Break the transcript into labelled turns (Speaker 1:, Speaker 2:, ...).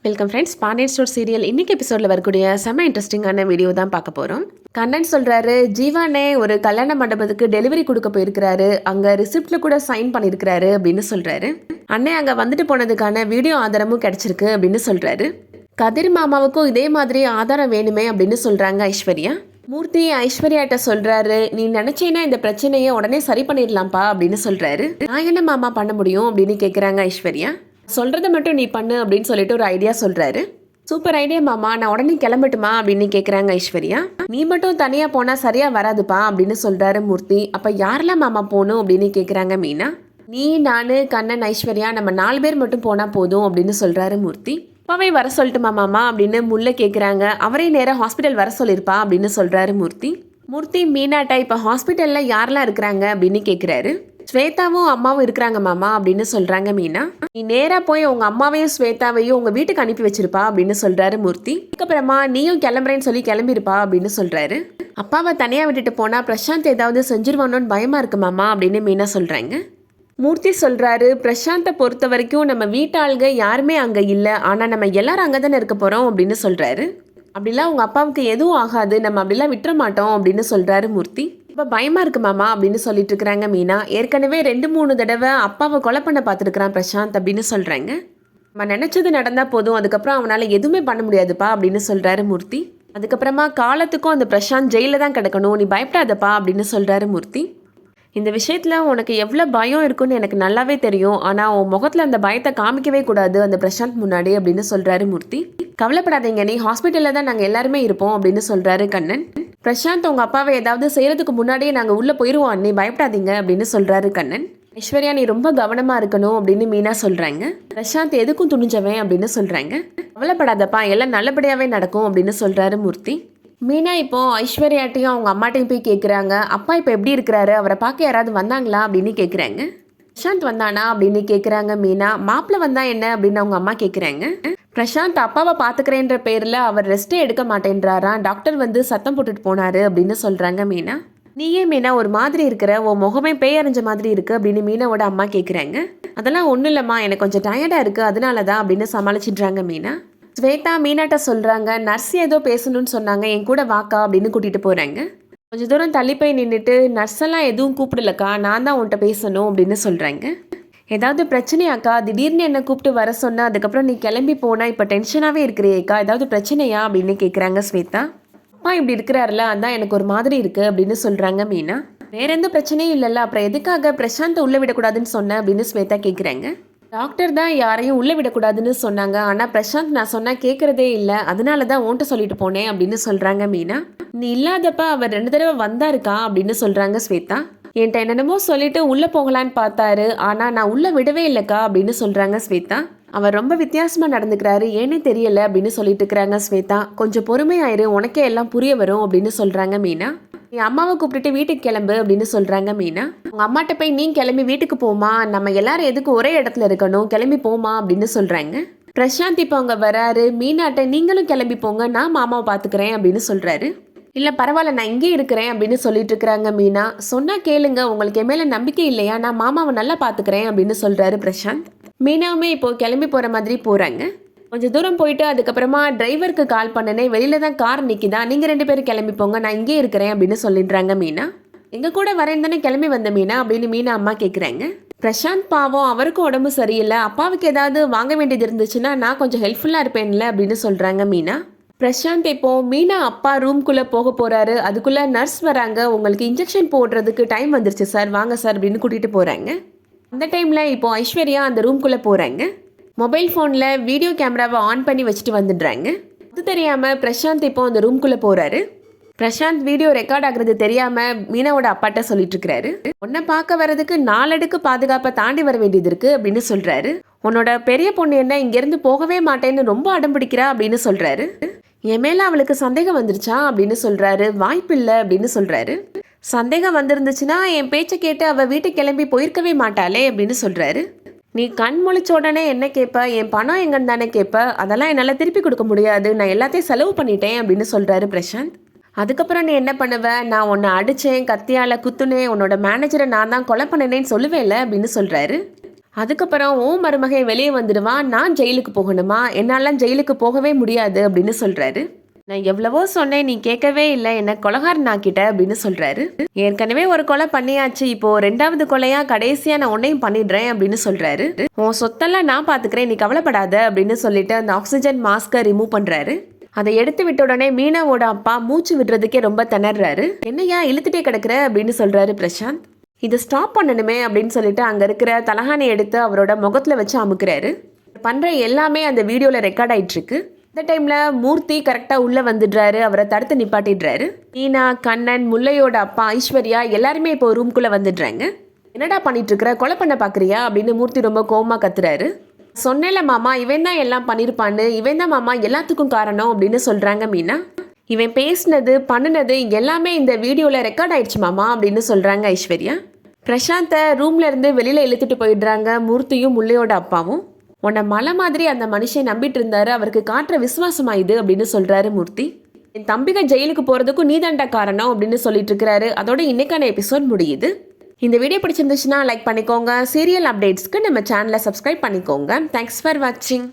Speaker 1: Welcome friends. Pandian store serial இன்னைக்கு எபிசோடில் வரக்கூடிய செம்ம இன்ட்ரெஸ்டிங்கான வீடியோ தான் பார்க்க போகிறோம். கண்ணன் சொல்கிறாரு, ஜீவானே ஒரு கல்யாண மண்டபத்துக்கு டெலிவரி கொடுக்க போயிருக்கிறாரு, அங்கே ரிசிப்டில் கூட சைன் பண்ணியிருக்கிறாரு அப்படின்னு சொல்கிறாரு. அண்ணே அங்கே வந்துட்டு போனதுக்கான வீடியோ ஆதாரமும் கிடச்சிருக்கு அப்படின்னு சொல்கிறாரு. கதிர் மாமாவுக்கும் இதே மாதிரி ஆதாரம் வேணுமே அப்படின்னு சொல்கிறாங்க ஐஸ்வர்யா. மூர்த்தி ஐஸ்வர்யாட்ட சொல்கிறாரு, நீ நினச்சேன்னா இந்த பிரச்சனையை உடனே சரி பண்ணிடலாம்ப்பா அப்படின்னு சொல்கிறாரு. நான் என்ன மாமா பண்ண முடியும் அப்படின்னு கேட்குறாங்க ஐஸ்வர்யா. சொல்கிறத மட்டும் நீ பண்ணு அப்படின்னு சொல்லிட்டு ஒரு ஐடியா சொல்கிறாரு. சூப்பர் ஐடியா மாமா, நான் உடனே கிளம்பட்டுமா அப்படின்னு கேட்குறாங்க ஐஸ்வர்யா. நீ மட்டும் தனியாக போனால் சரியாக வராதுப்பா அப்படின்னு சொல்கிறாரு மூர்த்தி. அப்போ யாரெல்லாம் மாமா போகணும் அப்படின்னு கேட்குறாங்க மீனா. நீ, நான், கண்ணன், ஐஸ்வர்யா நம்ம 4 பேர் மட்டும் போனால் போதும் அப்படின்னு சொல்கிறாரு மூர்த்தி. அப்பாவே வர சொல்லட்டுமா மாமா அப்படின்னு முல்லை கேட்குறாங்க. அவரே நேராக ஹாஸ்பிட்டல் வர சொல்லியிருப்பா அப்படின்னு சொல்கிறாரு மூர்த்தி. மூர்த்தி மீனாட்டா இப்போ ஹாஸ்பிட்டலில் யாரெல்லாம் இருக்கிறாங்க அப்படின்னு கேட்குறாரு. ஸ்வேதாவும் அம்மாவும் இருக்கிறாங்க மாமா அப்படின்னு சொல்கிறாங்க மீனா. நீ நேராக போய் உங்கள் அம்மாவையும் ஸ்வேதாவையும் உங்கள் வீட்டுக்கு அனுப்பி வச்சிருப்பா அப்படின்னு சொல்கிறாரு மூர்த்தி. அதுக்கப்புறமா நீயும் கிளம்புறேன்னு சொல்லி கிளம்பிருப்பா அப்படின்னு சொல்கிறாரு. அப்பாவை தனியாக விட்டுட்டு போனால் பிரசாந்த் ஏதாவது செஞ்சிருவானோன்னு பயமாக இருக்கு மாமா அப்படின்னு மீனா சொல்கிறாங்க. மூர்த்தி சொல்கிறாரு, பிரசாந்தை பொறுத்த வரைக்கும் நம்ம வீட்டாளுங்க யாருமே அங்கே இல்லை, ஆனால் நம்ம எல்லாரும் அங்கே தானே இருக்க போகிறோம் அப்படின்னு சொல்கிறாரு. அப்படிலாம் உங்கள் அப்பாவுக்கு எதுவும் ஆகாது, நம்ம அப்படிலாம் விட்டுற மாட்டோம் அப்படின்னு சொல்கிறாரு மூர்த்தி. இப்போ பயமாக இருக்கு மாமா அப்படின்னு சொல்லிட்டு இருக்கிறாங்க மீனா. ஏற்கனவே 2-3 தடவை அப்பாவை கொலை பண்ண பார்த்துருக்குறான் பிரசாந்த் அப்படின்னு சொல்கிறாங்க. நம்ம நினச்சது நடந்தால் போதும், அதுக்கப்புறம் அவனால் எதுவுமே பண்ண முடியாதுப்பா அப்படின்னு சொல்கிறாரு மூர்த்தி. அதுக்கப்புறமா காலத்துக்கும் அந்த பிரசாந்த் ஜெயிலில் தான் கிடக்கணும், நீ பயப்படாதப்பா அப்படின்னு சொல்கிறாரு மூர்த்தி. இந்த விஷயத்தில் உனக்கு எவ்வளோ பயம் இருக்குன்னு எனக்கு நல்லாவே தெரியும், ஆனால் உன் முகத்தில் அந்த பயத்தை காமிக்கவே கூடாது அந்த பிரசாந்த் முன்னாடி அப்படின்னு சொல்கிறாரு மூர்த்தி. கவலைப்படாதீங்க, நீ ஹாஸ்பிட்டலில் தான் நாங்கள் எல்லாருமே இருப்போம் அப்படின்னு சொல்கிறாரு கண்ணன். பிரசாந்த் உங்கள் அப்பாவை ஏதாவது செய்கிறதுக்கு முன்னாடியே நாங்கள் உள்ளே போயிடுவோம், நீ பயப்படாதீங்க அப்படின்னு சொல்கிறாரு கண்ணன். ஐஸ்வர்யா நீ ரொம்ப கவனமாக இருக்கணும் அப்படின்னு மீனா சொல்கிறாங்க. பிரசாந்த் எதுக்கும் துணிஞ்சவன் அப்படின்னு சொல்கிறாங்க. கவலைப்படாதப்பா, எல்லாம் நல்லபடியாகவே நடக்கும் அப்படின்னு சொல்கிறாரு மூர்த்தி. மீனா இப்போ ஐஸ்வர்யாட்டையும் அவங்க அம்மாட்டையும் போய் கேட்குறாங்க, அப்பா இப்போ எப்படி இருக்கிறாரு, அவரை பார்க்க யாராவது வந்தாங்களா அப்படின்னு கேட்குறாங்க. பிரசாந்த் வந்தானா அப்படின்னு கேட்குறாங்க மீனா. மாப்பிள்ளை வந்தா என்ன அப்படின்னு அவங்க அம்மா கேட்குறாங்க. பிரசாந்த் அப்பாவை பார்த்துக்கிறேன்ற பேரில் அவர் ரெஸ்ட்டே எடுக்க மாட்டேன்றாராம், டாக்டர் வந்து சத்தம் போட்டுட்டு போனாரு அப்படின்னு சொல்கிறாங்க மீனா. நீயே மீனா ஒரு மாதிரி இருக்கிற, உன் முகமே பேயறிஞ்ச மாதிரி இருக்கு அப்படின்னு மீனாவோட அம்மா கேட்குறாங்க. அதெல்லாம் ஒன்றும் இல்லைம்மா, எனக்கு கொஞ்சம் டயர்டாக இருக்குது அதனால தான் அப்படின்னு சமாளிச்சிடுறாங்க மீனா. ஸ்வேதா மீனாட்ட சொல்கிறாங்க, நர்ஸ் ஏதோ பேசணும்னு சொன்னாங்க, என் கூட வாக்கா அப்படின்னு கூட்டிகிட்டு போகிறாங்க. கொஞ்சம் தூரம் தள்ளி போய் நின்றுட்டு, நர்ஸெல்லாம் எதுவும் கூப்பிடலக்கா, நான் தான் உன்கிட்ட பேசணும் அப்படின்னு சொல்கிறாங்க. ஏதாவது பிரச்சனையாக்கா, திடீர்னு என்னை கூப்பிட்டு வர சொன்ன, அதுக்கப்புறம் நீ கிளம்பி போனால் இப்போ டென்ஷனாகவே இருக்கிறியேக்கா, ஏதாவது பிரச்சனையா அப்படின்னு கேட்குறாங்க ஸ்வேதா. அப்பா இப்படி இருக்கிறாருல, அதான் எனக்கு ஒரு மாதிரி இருக்குது அப்படின்னு சொல்கிறாங்க மீனா. வேற எந்த பிரச்சனையும் இல்லைல்ல, அப்புறம் எதுக்காக பிரசாந்தை உள்ளே விடக்கூடாதுன்னு சொன்னேன் அப்படின்னு ஸ்வேதா கேட்குறாங்க. டாக்டர் தான் யாரையும் உள்ளே விடக்கூடாதுன்னு சொன்னாங்க, ஆனால் பிரசாந்த் நான் சொன்னால் கேட்குறதே இல்லை, அதனால தான் உன்கிட்ட சொல்லிட்டு போனேன் அப்படின்னு சொல்கிறாங்க மீனா. நீ இல்லாதப்ப அவர் 2 தடவை வந்தாருக்கா அப்படின்னு சொல்கிறாங்க ஸ்வேதா. என்கிட்ட என்னென்னமோ சொல்லிட்டு உள்ளே போகலான்னு பார்த்தாரு, ஆனால் நான் உள்ளே விடவே இல்லைக்கா அப்படின்னு சொல்கிறாங்க ஸ்வேதா. அவர் ரொம்ப வித்தியாசமாக நடந்துக்கிறாரு, ஏன்னே தெரியலை அப்படின்னு சொல்லிட்டு இருக்கிறாங்க ஸ்வேதா. கொஞ்சம் பொறுமையாயிரு, உனக்கே எல்லாம் புரிய வரும் அப்படின்னு சொல்கிறாங்க மீனா. நீ அம்மாவை கூப்பிட்டுட்டு வீட்டுக்கு கிளம்பு அப்படின்னு சொல்கிறாங்க மீனா. உங்கள் அம்மாட்ட போய் நீ கிளம்பி வீட்டுக்கு போமா, நம்ம எல்லாரும் எதுக்கு ஒரே இடத்துல இருக்கணும், கிளம்பி போமா அப்படின்னு சொல்கிறாங்க. பிரசாந்த் இப்போ அவங்க வராரு. மீனாட்ட நீங்களும் கிளம்பி போங்க, நான் மாமாவை பார்த்துக்கிறேன் அப்படின்னு சொல்கிறாரு. இல்லை பரவாயில்ல, நான் இங்கே இருக்கிறேன் அப்படின்னு சொல்லிட்டு இருக்கிறாங்க மீனா. சொன்னால் கேளுங்க, உங்களுக்கு என் மேலே நம்பிக்கை இல்லையா, நான் மாமாவை நல்லா பார்த்துக்கிறேன் அப்படின்னு சொல்கிறாரு பிரசாந்த். மீனாவுமே இப்போ கிளம்பி போகிற மாதிரி போகிறாங்க. கொஞ்சம் தூரம் போயிட்டு அதுக்கப்புறமா டிரைவருக்கு கால் பண்ணனே, வெளியில தான் கார் நிற்கிதா, நீங்கள் 2 பேரும் கிளம்பி போங்க, நான் இங்கே இருக்கிறேன் அப்படின்னு சொல்லிடுறாங்க மீனா. எங்கள் கூட வரேன் தானே கிளம்பி வந்த மீனா அப்படின்னு மீனா அம்மா கேட்குறாங்க. பிரசாந்த் பாவம், அவருக்கும் உடம்பு சரியில்லை, அப்பாவுக்கு ஏதாவது வாங்க வேண்டியது இருந்துச்சுன்னா நான் கொஞ்சம் ஹெல்ப்ஃபுல்லாக இருப்பேன்ல அப்படின்னு சொல்கிறாங்க மீனா. பிரசாந்த் இப்போ மீனா அப்பா ரூம்குள்ளே போக போகிறாரு. அதுக்குள்ளே நர்ஸ் வராங்க, உங்களுக்கு இன்ஜெக்ஷன் போடுறதுக்கு டைம் வந்துருச்சு சார், வாங்க சார் அப்படின்னு கூட்டிகிட்டு போகிறாங்க. அந்த டைமில் இப்போ ஐஸ்வர்யா அந்த ரூம்குள்ளே போகிறாங்க. மொபைல் ஃபோனில் வீடியோ கேமராவை ஆன் பண்ணி வச்சுட்டு வந்துடுறாங்க. அது தெரியாமல் பிரசாந்த் இப்போ அந்த ரூம்குள்ளே போகிறாரு. பிரசாந்த் வீடியோ ரெக்கார்ட் ஆகுறது தெரியாமல் மீனாவோட அப்பாட்ட சொல்லிட்டு இருக்கிறாரு. உன்னை பார்க்க வர்றதுக்கு 4 அடுக்கு பாதுகாப்பை தாண்டி வர வேண்டியது இருக்குது அப்படின்னு சொல்கிறாரு. உன்னோட பெரிய பொண்ணு என்ன இங்கேருந்து போகவே மாட்டேன்னு ரொம்ப அடம் பிடிக்கிறா அப்படின்னு சொல்கிறாரு. என் மேலே அவளுக்கு சந்தேகம் வந்துருச்சா அப்படின்னு சொல்கிறாரு. வாய்ப்பில்லை அப்படின்னு சொல்கிறாரு. சந்தேகம் வந்திருந்துச்சுன்னா என் பேச்சை கேட்டு அவள் வீட்டுக்கு கிளம்பி போயிருக்கவே மாட்டாளே அப்படின்னு சொல்கிறாரு. நீ கண் முழிச்ச உடனே என்ன கேட்ப, என் பணம் எங்கன்னு தானே கேட்ப, அதெல்லாம் என்னால் திருப்பி கொடுக்க முடியாது, நான் எல்லாத்தையும் செலவு பண்ணிட்டேன் அப்படின்னு சொல்கிறாரு பிரசாந்த். அதுக்கப்புறம் நீ என்ன பண்ணுவ, நான் உன்னை அடித்தேன், கத்தியால் குத்துனேன், உன்னோட மேனேஜரை நான் தான் கொலை பண்ணினேன்னு சொல்லுவேன்ல அப்படின்னு சொல்கிறாரு. அதுக்கப்புறம் மருமகன் வெளியே வந்துடுவான், நான் ஜெயிலுக்கு போகணுமா, என்னாலாம் ஜெயிலுக்கு போகவே முடியாது அப்படின்னு சொல்றாரு. நான் எவ்வளவோ சொன்னேன், நீ கேட்கவே இல்லை, என்ன கொலகாரன் ஆக்கிட்ட அப்படின்னு சொல்றாரு. ஏற்கனவே ஒரு கொலை பண்ணியாச்சு, இப்போ 2வது கொலையா கடைசியா நான் உன்னையும் பண்ணிடுறேன் அப்படின்னு சொல்றாரு. உன் சொத்தெல்லாம் நான் பாத்துக்கிறேன், நீ கவலைப்படாத அப்படின்னு சொல்லிட்டு அந்த ஆக்சிஜன் மாஸ்கை ரிமூவ் பண்றாரு. அதை எடுத்து விட்ட உடனே மீனாவோட அப்பா மூச்சு விடுறதுக்கே ரொம்ப திணறாரு. என்னையா இழுத்துட்டே கிடக்குற அப்படின்னு சொல்றாரு பிரசாந்த். இதை ஸ்டாப் பண்ணணுமே அப்படின்னு சொல்லிட்டு அங்க இருக்கிற தலகாணி எடுத்து அவரோட முகத்துல வச்சு அமுக்குறாரு. பண்ற எல்லாமே அந்த வீடியோல ரெக்கார்ட் ஆயிட்டு இருக்கு. இந்த டைம்ல மூர்த்தி கரெக்டா உள்ள வந்துடுறாரு, அவரை தடுத்து நிப்பாட்டிடுறாரு. மீனா, கண்ணன், முல்லையோட அப்பா, ஐஸ்வர்யா எல்லாருமே இப்போ ரூம்குள்ள வந்துடுறாங்க. என்னடா பண்ணிட்டு இருக்கிற, கொலை பண்ண பாக்குறியா அப்படின்னு மூர்த்தி ரொம்ப கோவமா கத்துறாரு. சொன்னேல மாமா, இவன் தான் எல்லாம் பண்ணிருப்பான்னு, இவன் தான் மாமா எல்லாத்துக்கும் காரணம் அப்படின்னு சொல்றாங்க மீனா. இவன் பேசினது பண்ணினது எல்லாமே இந்த வீடியோல ரெக்கார்ட் ஆயிடுச்சு மாமா அப்படின்னு சொல்றாங்க ஐஸ்வர்யா. பிரசாந்தை ரூம்ல இருந்து வெளியில இழுத்துட்டு போயிடுறாங்க மூர்த்தியும் முல்லையோட அப்பாவும். உன்னை மலை மாதிரி அந்த மனுஷன் நம்பிட்டு இருந்தாரு, அவருக்கு காட்டுற விசுவாசமா இது அப்படின்னு சொல்றாரு மூர்த்தி. என் தம்பிகள் ஜெயிலுக்கு போறதுக்கும் நீதாண்டா காரணம் அப்படின்னு சொல்லிட்டு இருக்கிறாரு. அதோட இன்னைக்கான எபிசோட் முடியுது. இந்த வீடியோ பிடிச்சிருந்துச்சுன்னா லைக் பண்ணிக்கோங்க. சீரியல் அப்டேட்ஸ்க்கு நம்ம சேனலை சப்ஸ்கிரைப் பண்ணிக்கோங்க. தேங்க்ஸ் ஃபார் வாட்சிங்.